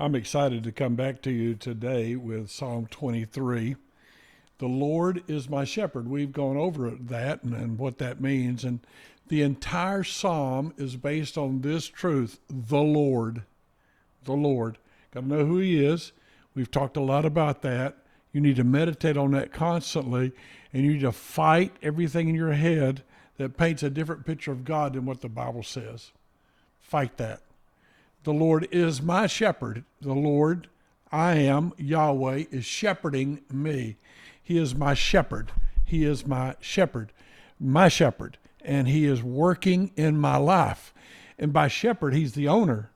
I'm excited to come back to you today with Psalm 23. The Lord is my shepherd. We've gone over that and what that means. And the entire psalm is based on this truth: the Lord. The Lord. Got to know who He is. We've talked a lot about that. You need to meditate on that constantly, and you need to fight everything in your head that paints a different picture of God than what the Bible says. Fight that. The Lord is my shepherd. The Lord, I am, Yahweh, is shepherding me. He is my shepherd. He is my shepherd, and He is working in my life. And by shepherd, He's the owner.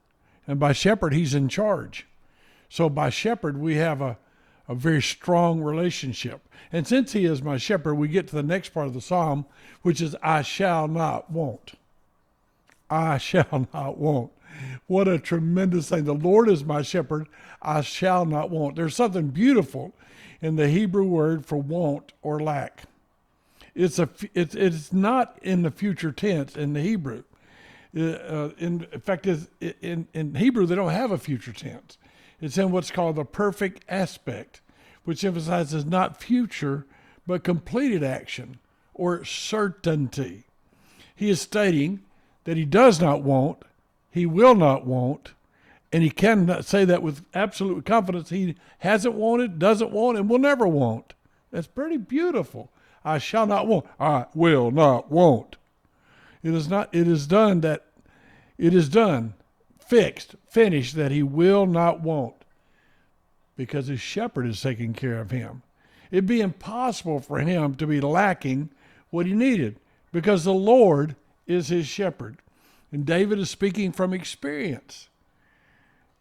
And by shepherd, He's in charge. So by shepherd, we have a very strong relationship. And since He is my shepherd, we get to the next part of the psalm, which is, I shall not want. I shall not want. What a tremendous thing. The Lord is my shepherd. I shall not want. There's something beautiful in the Hebrew word for want or lack. It's not in the future tense in the Hebrew. In fact, in Hebrew, they don't have a future tense. It's in what's called the perfect aspect, which emphasizes not future, but completed action or certainty. He is stating that he does not want, he will not want, and he cannot say that with absolute confidence. He hasn't wanted, doesn't want, and will never want. That's pretty beautiful. I shall not want. I will not want. It is not. It is done. That it is done, fixed, finished. That he will not want, because his shepherd is taking care of him. It'd be impossible for him to be lacking what he needed, because the Lord is his shepherd. And David is speaking from experience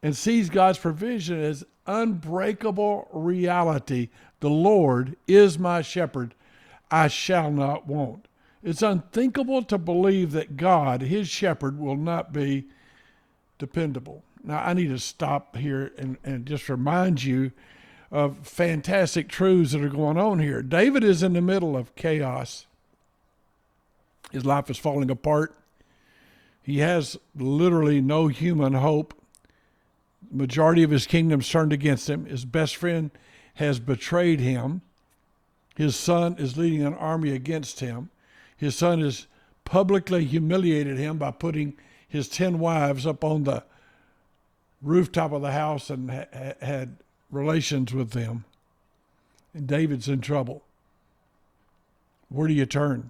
and sees God's provision as unbreakable reality. The Lord is my shepherd. I shall not want. It's unthinkable to believe that God, his shepherd, will not be dependable. Now, I need to stop here and just remind you of fantastic truths that are going on here. David is in the middle of chaos. His life is falling apart. He has literally no human hope. The majority of his kingdom's turned against him. His best friend has betrayed him. His son is leading an army against him. His son has publicly humiliated him by putting his 10 wives up on the rooftop of the house and had relations with them. And David's in trouble. Where do you turn?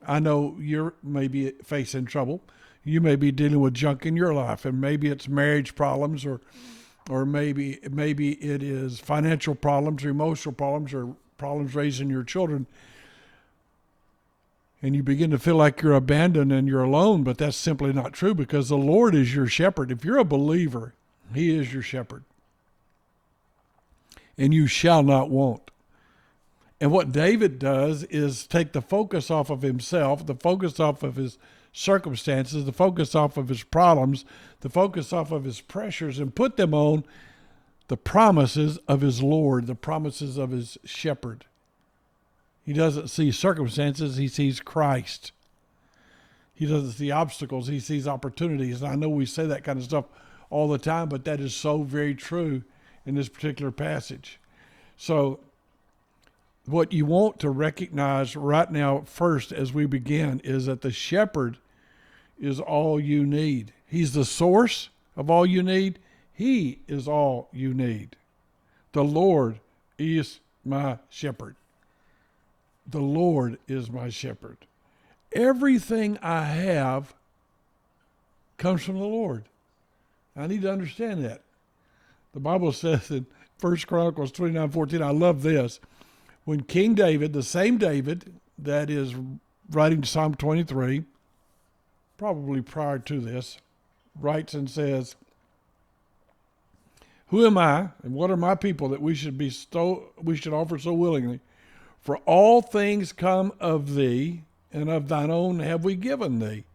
I know you're maybe facing trouble. You may be dealing with junk in your life, and maybe it's marriage problems, or maybe it is financial problems, or emotional problems, or problems raising your children. And you begin to feel like you're abandoned and you're alone, but that's simply not true, because the Lord is your shepherd. If you're a believer, He is your shepherd. And you shall not want. And what David does is take the focus off of himself, the focus off of his circumstances, the focus off of his problems, the focus off of his pressures, and put them on the promises of his Lord, the promises of his shepherd. He doesn't see circumstances, he sees Christ. He doesn't see obstacles, he sees opportunities. And I know we say that kind of stuff all the time, but that is so very true in this particular passage. So what you want to recognize right now first as we begin is that the shepherd is all you need. He's the source of all you need. He is all you need. The Lord is my shepherd. The Lord is my shepherd. Everything I have comes from the Lord. I need to understand that. The Bible says in 1 Chronicles 29:14, I love this. When King David, the same David that is writing Psalm 23, probably prior to this, writes and says, who am I and what are my people that we should offer so willingly? For all things come of thee, and of thine own have we given thee.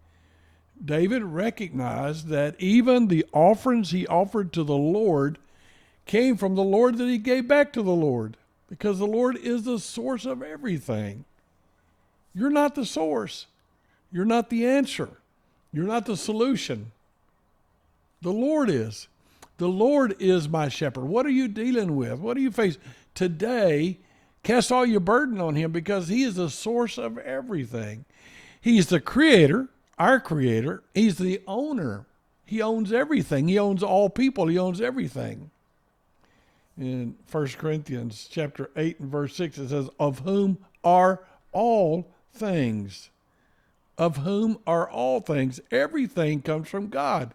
David recognized that even the offerings he offered to the Lord came from the Lord that he gave back to the Lord, because the Lord is the source of everything. You're not the source. You're not the answer. You're not the solution. The Lord is. The Lord is my shepherd. What are you dealing with? What do you face? Today, cast all your burden on him because he is the source of everything. He's the creator, our creator. He's the owner. He owns everything. He owns all people. He owns everything. In 1 Corinthians chapter 8 and verse 6, it says, of whom are all things. Of whom are all things. Everything comes from God.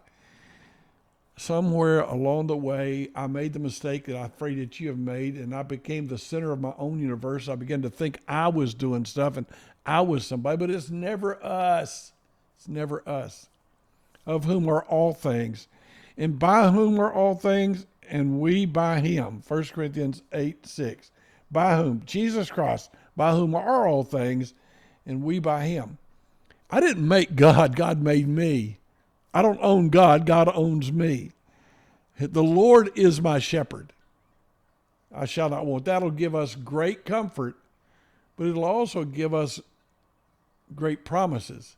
Somewhere along the way, I made the mistake that I'm afraid that you have made, and I became the center of my own universe. I began to think I was doing stuff and I was somebody, but it's never us. It's never us. Of whom are all things, and by whom are all things, and we by him. 1 Corinthians 8:6. By whom? Jesus Christ, by whom are all things, and we by him. I didn't make God. God made me. I don't own God. God owns me. The Lord is my shepherd. I shall not want. That'll give us great comfort, but it'll also give us great promises.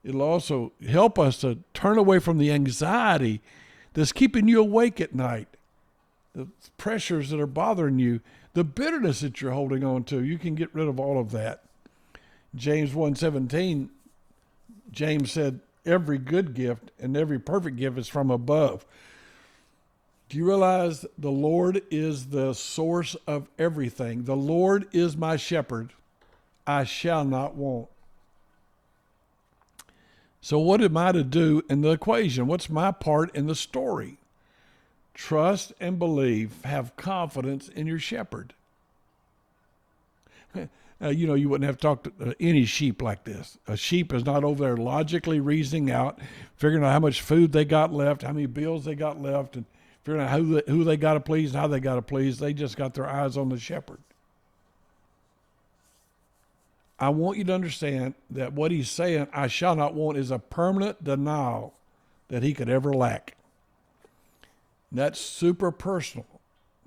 It'll also help us to turn away from the anxiety that's keeping you awake at night, the pressures that are bothering you, the bitterness that you're holding on to. You can get rid of all of that. James 1:17, James said, every good gift and every perfect gift is from above. Do you realize the Lord is the source of everything? The Lord is my shepherd. I shall not want. So what am I to do in the equation? What's my part in the story? Trust and believe. Have confidence in your shepherd. You wouldn't have talked to any sheep like this. A sheep is not over there logically reasoning out, figuring out how much food they got left, how many bills they got left, and figuring out who they got to please and how they got to please. They just got their eyes on the shepherd. I want you to understand that what he's saying, I shall not want, is a permanent denial that he could ever lack. And that's super personal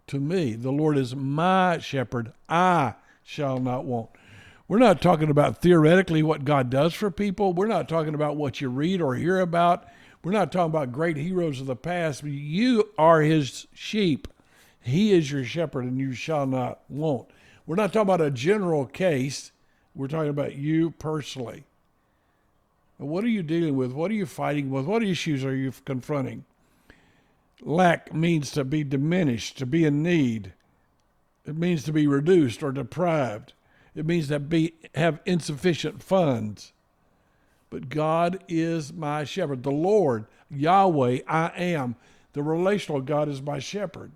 to me. The Lord is my shepherd. I shall not want. We're not talking about theoretically what God does for people. We're not talking about what you read or hear about. We're not talking about great heroes of the past. You are his sheep. He is your shepherd, and you shall not want. We're not talking about a general case. We're talking about you personally. What are you dealing with? What are you fighting with? What issues are you confronting? Lack means to be diminished, to be in need. It means to be reduced or deprived. It means to have insufficient funds. But God is my shepherd. The Lord, Yahweh, I am. The relational God is my shepherd.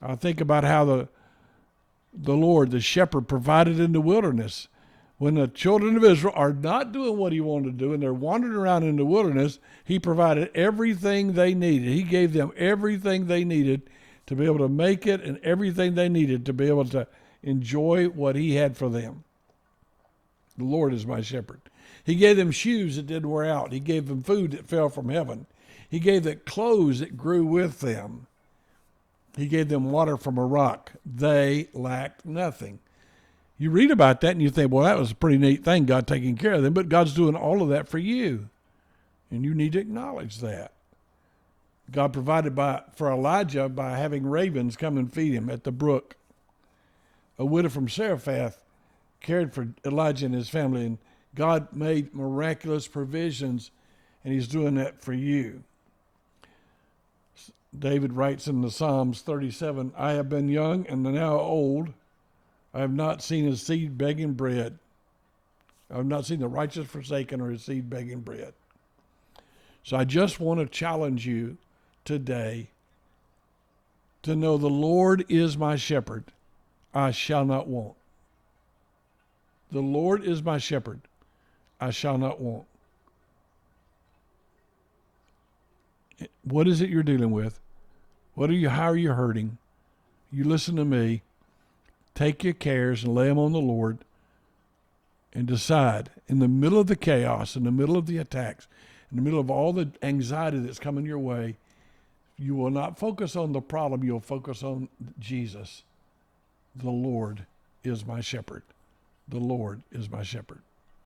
I think about how the Lord, the shepherd, provided in the wilderness. When the children of Israel are not doing what he wanted to do and they're wandering around in the wilderness, he provided everything they needed. He gave them everything they needed to be able to make it and everything they needed to be able to enjoy what he had for them. The Lord is my shepherd. He gave them shoes that didn't wear out. He gave them food that fell from heaven. He gave them clothes that grew with them. He gave them water from a rock. They lacked nothing. You read about that and you think, well, that was a pretty neat thing, God taking care of them, but God's doing all of that for you. And you need to acknowledge that. God provided for Elijah by having ravens come and feed him at the brook. A widow from Zarephath cared for Elijah and his family, and God made miraculous provisions, and he's doing that for you. David writes in the Psalms 37, I have been young and now old. I have not seen his seed begging bread. I have not seen the righteous forsaken or his seed begging bread. So I just want to challenge you today to know the Lord is my shepherd. I shall not want. The Lord is my shepherd. I shall not want. What is it you're dealing with? How are you hurting? You listen to me. Take your cares and lay them on the Lord and decide in the middle of the chaos, in the middle of the attacks, in the middle of all the anxiety that's coming your way, you will not focus on the problem. You'll focus on Jesus. The Lord is my shepherd. The Lord is my shepherd.